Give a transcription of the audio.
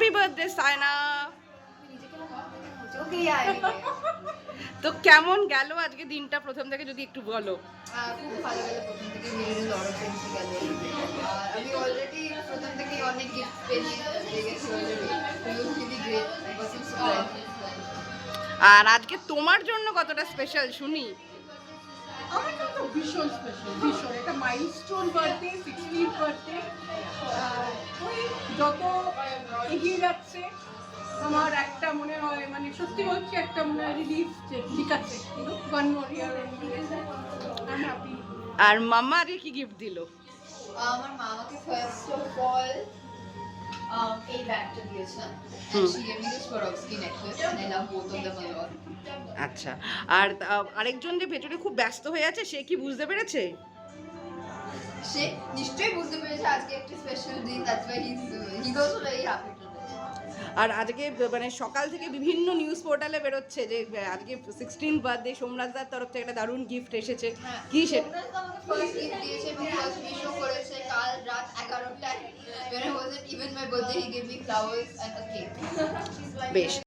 Happy birthday Sayna. তো কেমন গেল আজকে দিনটা প্রথম থেকে যদি একটু বলো। খুব ভালো গেল, প্রথম থেকে ভিডিওতে লড়ো ফ্রেন্ডস গেল। আর আমি অলরেডি প্রথম থেকে অনেক গিফট পেয়ে গেছি already. Really great, I was surprised. আর আজকে তোমার জন্য কতটা স্পেশাল শুনি। আমার জন্য ভীষণ স্পেশাল, ভীষণ একটা মাইলস্টোন বার্থডে, 60th বার্থডে। ওই যত এগিয়ে যাচ্ছে আমার একটা মনে হয়, মানে সত্যি বলছি, একটা মনে হয় রিলিফ যে ঠিক আছে, one more year I am happy. আর মাম্মা আজকে কি গিফট দিল? আমার মা আমাকে ফার্স্ট অফ অল এই ব্যাগটা দিয়েছে, and she gave me this Swarovski necklace and I love both of them a lot. আচ্ছা, আর আরেকজন যে ভেতরে খুব ব্যস্ত হয়ে আছে সে কি বুঝতে পেরেছে? সে নিশ্চয়ই বুঝতে পেরেছে আজকে একটা স্পেশাল দিন, that's why he's also very happy today. আর আজকে মানে সকাল থেকে বিভিন্ন নিউজ পোর্টালে বেরোচ্ছে যে আজকে 16th বার্থডে সোমরাজদার তরফ থেকে একটা দারুণ গিফট এসেছে। কি সেটা? সোমরাজ আমাকে ফার্স্ট গিফট দিয়েছে এবং ফার্স্ট উইশও করেছে কাল রাত 11টায়। When I wasn't even my birthday, he gave me flowers and a cake. বেশ।